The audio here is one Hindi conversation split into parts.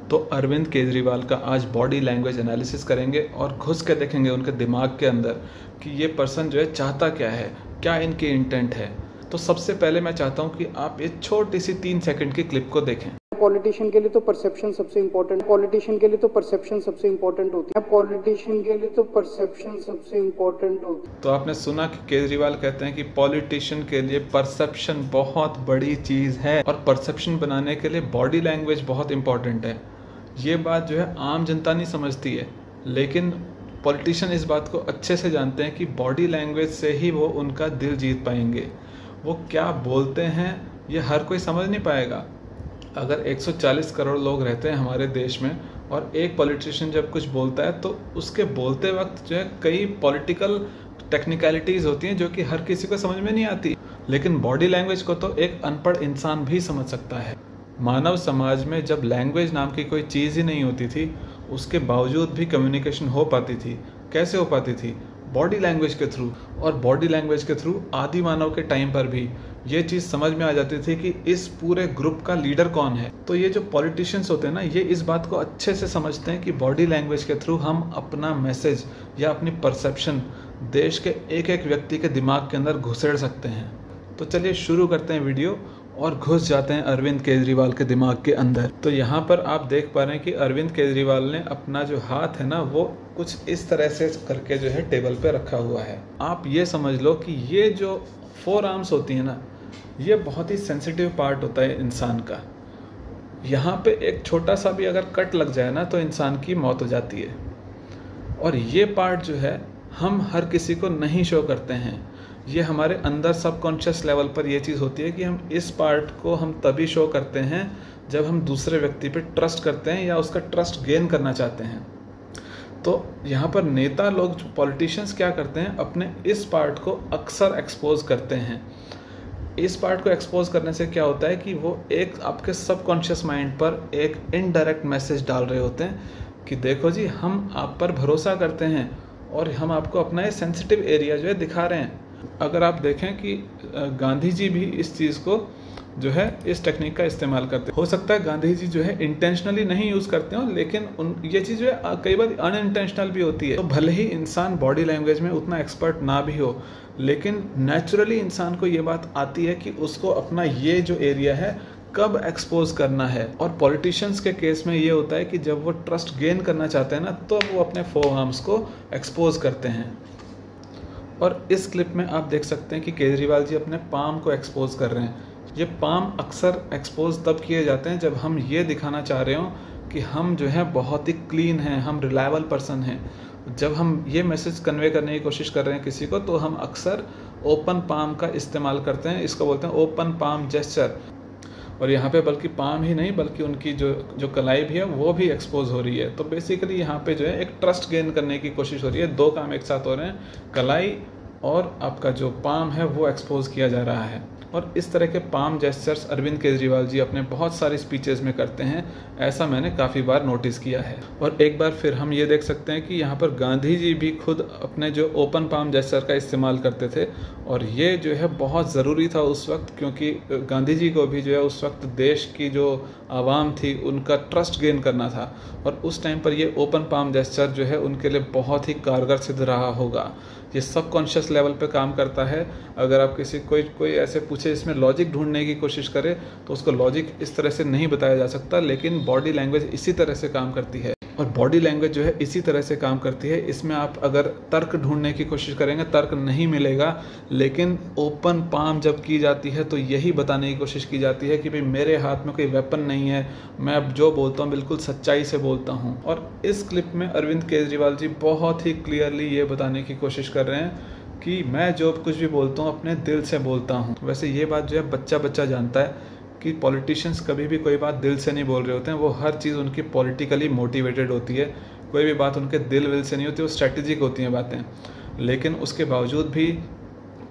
तो अरविंद केजरीवाल का आज बॉडी लैंग्वेज एनालिसिस करेंगे और घुस के देखेंगे उनके दिमाग के अंदर कि ये पर्सन जो है चाहता क्या है, क्या इनकी इंटेंट है। तो सबसे पहले मैं चाहता हूँ कि आप ये छोटी सी 3 सेकंड की क्लिप को देखें। पॉलिटिशियन के लिए तो परसेप्शन सबसे इम्पोर्टेंट होती है। पॉलिटिशियन के लिए तो परसेप्शन सबसे इम्पोर्टेंट होती है। तो आपने सुना कि केजरीवाल कहते हैं कि पॉलिटिशियन के लिए परसेप्शन बहुत बड़ी चीज़ है और परसेप्शन बनाने के लिए बॉडी लैंग्वेज बहुत इंपॉर्टेंट है। ये बात जो है आम जनता नहीं समझती है, लेकिन पॉलिटिशियन इस बात को अच्छे से जानते हैं कि बॉडी लैंग्वेज से ही वो उनका दिल जीत पाएंगे। वो क्या बोलते हैं ये हर कोई समझ नहीं पाएगा। अगर 140 करोड़ लोग रहते हैं हमारे देश में और एक पॉलिटिशियन जब कुछ बोलता है तो उसके बोलते वक्त जो है कई पॉलिटिकल टेक्निकलिटीज़ होती हैं जो कि हर किसी को समझ में नहीं आती, लेकिन बॉडी लैंग्वेज को तो एक अनपढ़ इंसान भी समझ सकता है। मानव समाज में जब लैंग्वेज नाम की कोई चीज़ ही नहीं होती थी, उसके बावजूद भी कम्युनिकेशन हो पाती थी। कैसे हो पाती थी? बॉडी लैंग्वेज के थ्रू। और बॉडी लैंग्वेज के थ्रू आदि मानव के टाइम पर भी ये चीज़ समझ में आ जाती थी कि इस पूरे ग्रुप का लीडर कौन है। तो ये जो पॉलिटिशियंस होते हैं ना, ये इस बात को अच्छे से समझते हैं कि बॉडी लैंग्वेज के थ्रू हम अपना मैसेज या अपनी परसेप्शन देश के एक एक व्यक्ति के दिमाग के अंदर घुसेड़ सकते हैं। तो चलिए शुरू करते हैं वीडियो और घुस जाते हैं अरविंद केजरीवाल के दिमाग के अंदर। तो यहाँ पर आप देख पा रहे हैं कि अरविंद केजरीवाल ने अपना जो हाथ है ना वो कुछ इस तरह से करके जो है टेबल पे रखा हुआ है। आप ये समझ लो कि ये जो 4 आर्म्स होती है ना, ये बहुत ही सेंसिटिव पार्ट होता है इंसान का। यहाँ पे एक छोटा सा भी अगर कट लग जाए ना तो इंसान की मौत हो जाती है। और ये पार्ट जो है हम हर किसी को नहीं शो करते हैं। ये हमारे अंदर सबकॉन्शियस लेवल पर ये चीज़ होती है कि हम इस पार्ट को हम तभी शो करते हैं जब हम दूसरे व्यक्ति पे ट्रस्ट करते हैं या उसका ट्रस्ट गेन करना चाहते हैं। तो यहाँ पर नेता लोग, जो पॉलिटिशियंस क्या करते हैं, अपने इस पार्ट को अक्सर एक्सपोज करते हैं। इस पार्ट को एक्सपोज करने से क्या होता है कि वो एक आपके सबकॉन्शियस माइंड पर एक इनडायरेक्ट मैसेज डाल रहे होते हैं कि देखो जी, हम आप पर भरोसा करते हैं और हम आपको अपना ये सेंसिटिव एरिया जो है दिखा रहे हैं। अगर आप देखें कि गांधी जी भी इस चीज़ को जो है इस टेक्निक का इस्तेमाल करते हैं। हो सकता है गांधी जी जो है इंटेंशनली नहीं यूज़ करते हो, लेकिन ये चीज़ जो है कई बार अनइंटेंशनल भी होती है। तो भले ही इंसान बॉडी लैंग्वेज में उतना एक्सपर्ट ना भी हो, लेकिन नेचुरली इंसान को ये बात आती है कि उसको अपना ये जो एरिया है कब एक्सपोज करना है। और पॉलिटिशियंस के केस में ये होता है कि जब वो ट्रस्ट गेन करना चाहते हैं ना, तो वो अपने 4 आर्म्स को एक्सपोज करते हैं। और इस क्लिप में आप देख सकते हैं कि केजरीवाल जी अपने पाम को एक्सपोज कर रहे हैं। ये पाम अक्सर एक्सपोज तब किए जाते हैं जब हम ये दिखाना चाह रहे हो कि हम जो है बहुत ही क्लीन हैं, हम रिलायबल पर्सन हैं। जब हम ये मैसेज कन्वे करने की कोशिश कर रहे हैं किसी को, तो हम अक्सर ओपन पाम का इस्तेमाल करते हैं। इसको बोलते हैं ओपन पाम जेस्चर। और यहाँ पे बल्कि पाम ही नहीं, बल्कि उनकी जो कलाई भी है वो भी एक्सपोज हो रही है। तो बेसिकली यहाँ पे जो है एक ट्रस्ट गेन करने की कोशिश हो रही है। 2 काम एक साथ हो रहे हैं, कलाई और आपका जो पाम है वो एक्सपोज किया जा रहा है। और इस तरह के पाम जेस्चर्स अरविंद केजरीवाल जी अपने बहुत सारी स्पीचेस में करते हैं, ऐसा मैंने काफ़ी बार नोटिस किया है। और एक बार फिर हम ये देख सकते हैं कि यहाँ पर गांधी जी भी खुद अपने जो ओपन पाम जेस्चर का इस्तेमाल करते थे। और ये जो है बहुत ज़रूरी था उस वक्त, क्योंकि गांधी जी को भी जो है उस वक्त देश की जो आवाम थी उनका ट्रस्ट गेन करना था। और उस टाइम पर ये ओपन पाम जेस्चर जो है उनके लिए बहुत ही कारगर सिद्ध रहा होगा। ये सबकॉन्शियस लेवल पे काम करता है। अगर आप कोई ऐसे पूछे इसमें लॉजिक ढूंढने की कोशिश करे तो उसको लॉजिक इस तरह से नहीं बताया जा सकता, लेकिन बॉडी लैंग्वेज इसी तरह से काम करती है। और बॉडी लैंग्वेज जो है इसी तरह से काम करती है। इसमें आप अगर तर्क ढूंढने की कोशिश करेंगे, तर्क नहीं मिलेगा, लेकिन ओपन पाम जब की जाती है तो यही बताने की कोशिश की जाती है कि भाई मेरे हाथ में कोई वेपन नहीं है, मैं अब जो बोलता हूँ बिल्कुल सच्चाई से बोलता हूँ। और इस क्लिप में अरविंद केजरीवाल जी बहुत ही क्लियरली ये बताने की कोशिश कर रहे हैं कि मैं जो कुछ भी बोलता हूँ अपने दिल से बोलता हूँ। वैसे ये बात जो है बच्चा बच्चा जानता है कि पॉलिटिशियंस कभी भी कोई बात दिल से नहीं बोल रहे होते हैं। वो हर चीज़ उनकी पॉलिटिकली मोटिवेटेड होती है। कोई भी बात उनके दिल विल से नहीं होती, वो स्ट्रेटेजिक होती हैं बातें। लेकिन उसके बावजूद भी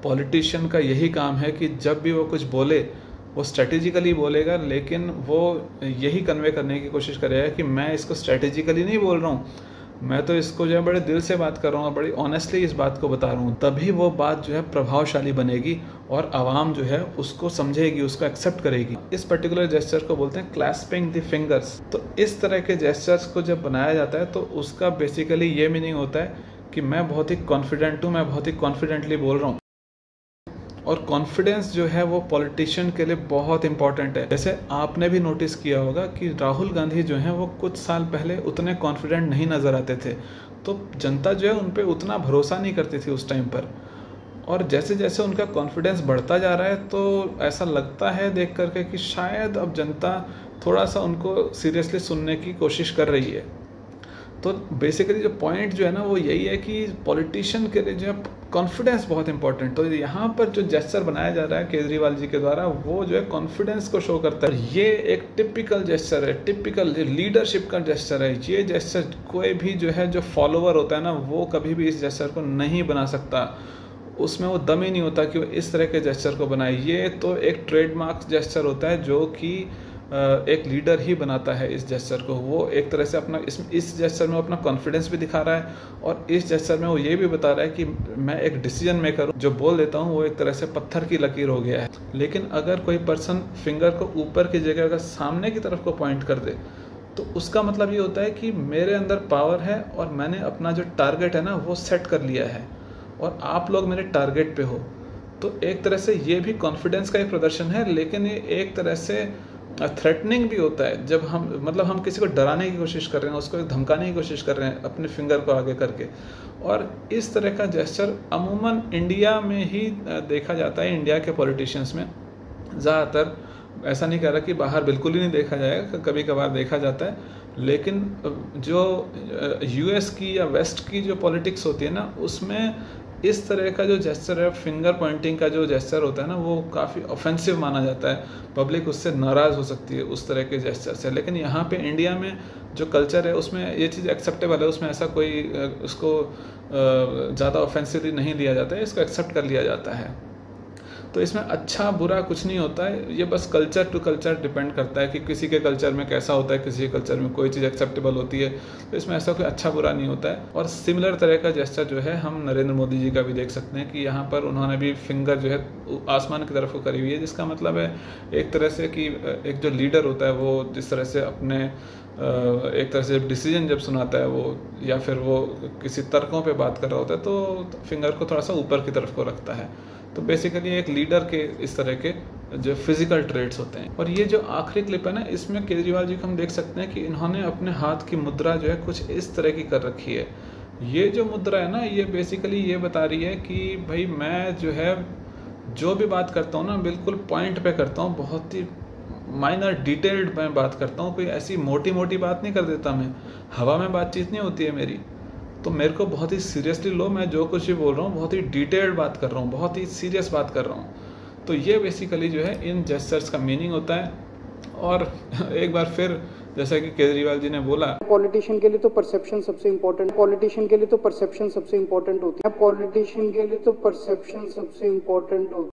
पॉलिटिशियन का यही काम है कि जब भी वो कुछ बोले वो स्ट्रेटेजिकली बोलेगा, लेकिन वो यही कन्वे करने की कोशिश करेगा कि मैं इसको स्ट्रेटेजिकली नहीं बोल रहा हूँ, मैं तो इसको जो है बड़े दिल से बात कर रहा हूँ और बड़ी ऑनेस्टली इस बात को बता रहा हूँ। तभी वो बात जो है प्रभावशाली बनेगी और आवाम जो है उसको समझेगी, उसको एक्सेप्ट करेगी। इस पर्टिकुलर जेस्चर को बोलते हैं क्लैस्पिंग द फिंगर्स। तो इस तरह के जेस्चर्स को जब बनाया जाता है तो उसका बेसिकली ये मीनिंग होता है कि मैं बहुत ही कॉन्फिडेंट हूँ, मैं बहुत ही कॉन्फिडेंटली बोल रहा हूँ। और कॉन्फिडेंस जो है वो पॉलिटिशियन के लिए बहुत इंपॉर्टेंट है। जैसे आपने भी नोटिस किया होगा कि राहुल गांधी जो हैं वो कुछ साल पहले उतने कॉन्फिडेंट नहीं नज़र आते थे, तो जनता जो है उन पर उतना भरोसा नहीं करती थी उस टाइम पर। और जैसे जैसे उनका कॉन्फिडेंस बढ़ता जा रहा है तो ऐसा लगता है देख करके कि शायद अब जनता थोड़ा सा उनको सीरियसली सुनने की कोशिश कर रही है। तो बेसिकली जो पॉइंट जो है ना वो यही है कि पॉलिटिशियन के लिए जो है कॉन्फिडेंस बहुत इंपॉर्टेंट। तो यहाँ पर जो जेस्चर बनाया जा रहा है केजरीवाल जी के द्वारा वो जो है कॉन्फिडेंस को शो करता है। ये एक टिपिकल जेस्चर है, टिपिकल लीडरशिप का जेस्चर है। ये जेस्चर कोई भी जो है जो फॉलोवर होता है ना वो कभी भी इस जेस्चर को नहीं बना सकता, उसमें वो दम ही नहीं होता कि वो इस तरह के जेस्चर को बनाए। ये तो एक ट्रेडमार्क जेस्चर होता है जो कि एक लीडर ही बनाता है इस जेस्चर को। वो एक तरह से अपना इस जेस्चर में अपना कॉन्फिडेंस भी दिखा रहा है और इस जेस्चर में वो ये भी बता रहा है कि मैं एक डिसीजन मेकर हूँ, जो बोल देता हूँ वो एक तरह से पत्थर की लकीर हो गया है। लेकिन अगर कोई पर्सन फिंगर को ऊपर की जगह अगर सामने की तरफ को पॉइंट कर दे तो उसका मतलब ये होता है कि मेरे अंदर पावर है और मैंने अपना जो टारगेट है ना वो सेट कर लिया है और आप लोग मेरे टारगेट पे हो। तो एक तरह से ये भी कॉन्फिडेंस का एक प्रदर्शन है, लेकिन ये एक तरह से थ्रेटनिंग भी होता है। जब हम किसी को डराने की कोशिश कर रहे हैं, उसको धमकाने की कोशिश कर रहे हैं अपने फिंगर को आगे करके। और इस तरह का जेस्चर अमूमन इंडिया में ही देखा जाता है। इंडिया के पॉलिटिशियंस में ज़्यादातर, ऐसा नहीं कह रहा कि बाहर बिल्कुल ही नहीं देखा जाएगा, कभी कभार देखा जाता है, लेकिन जो यूएस की या वेस्ट की जो पॉलिटिक्स होती है ना उसमें इस तरह का जो जेस्चर है, फिंगर पॉइंटिंग का जो जेस्चर होता है ना वो काफ़ी ऑफेंसिव माना जाता है। पब्लिक उससे नाराज़ हो सकती है उस तरह के जेस्चर से। लेकिन यहाँ पे इंडिया में जो कल्चर है उसमें ये चीज़ एक्सेप्टेबल है, उसमें ऐसा कोई उसको ज़्यादा ऑफेंसिवली नहीं लिया जाता है, इसको एक्सेप्ट कर लिया जाता है। तो इसमें अच्छा बुरा कुछ नहीं होता है, ये बस कल्चर टू कल्चर डिपेंड करता है कि किसी के कल्चर में कैसा होता है, किसी के कल्चर में कोई चीज़ एक्सेप्टेबल होती है। तो इसमें ऐसा कोई अच्छा बुरा नहीं होता है। और सिमिलर तरह का जेस्चर जो है हम नरेंद्र मोदी जी का भी देख सकते हैं कि यहाँ पर उन्होंने भी फिंगर जो है आसमान की तरफ को करी हुई है, जिसका मतलब है एक तरह से कि एक जो लीडर होता है वो जिस तरह से अपने एक तरह से डिसीजन जब सुनाता है वो, या फिर वो किसी तर्कों पे बात कर रहा होता है तो फिंगर को थोड़ा सा ऊपर की तरफ को रखता है। तो बेसिकली एक लीडर के इस तरह के जो फिजिकल ट्रेट्स होते हैं। और ये जो आखिरी क्लिप है ना इसमें केजरीवाल जी को हम देख सकते हैं कि इन्होंने अपने हाथ की मुद्रा जो है कुछ इस तरह की कर रखी है। ये जो मुद्रा है ना ये बेसिकली ये बता रही है कि भाई मैं जो है जो भी बात करता हूँ ना बिल्कुल पॉइंट पे करता हूँ, बहुत ही माइनर डिटेल्ड मैं बात करता हूँ, कोई ऐसी मोटी मोटी बात नहीं कर देता मैं, हवा में बातचीत नहीं होती है मेरी। तो मेरे को बहुत ही सीरियसली लो, मैं जो कुछ भी बोल रहा हूँ बहुत ही डिटेल्ड बात कर रहा हूँ, बहुत ही सीरियस बात कर रहा हूँ। तो ये बेसिकली जो है इन जेस्चर्स का मीनिंग होता है। और एक बार फिर जैसा कि केजरीवाल जी ने बोला, पॉलिटिशियन के लिए तो परसेप्शन सबसे इम्पोर्टेंट, पॉलिटिशियन के लिए तो परसेप्शन सबसे इम्पोर्टेंट होती है, पॉलिटिशियन के लिए तो परसेप्शन सबसे इम्पोर्टेंट होती है।